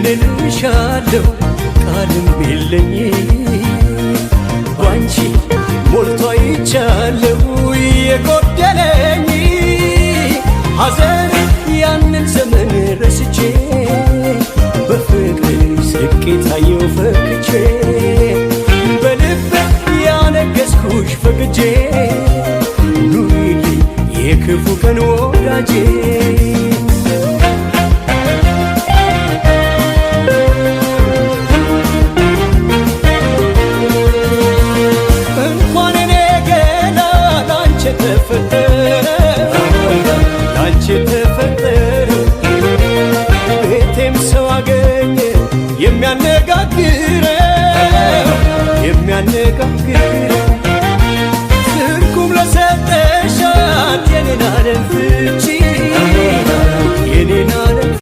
ምን ልሻለው ቃልም የለኝ ባንቺ ሞልቶ አይቻለው የጎደለኝ ሐዘን ያንን ዘመን ረስቼ በፍቅር ስቄ ታየው ፈክቼ በልቤ ያነገስኩሽ ፈቅጄ ኑሪልኝ የክፉ ቀን ወዳጄ ላንቺ ተፈጠረ ቤቴም ሰው አገኘ የሚያነጋግረው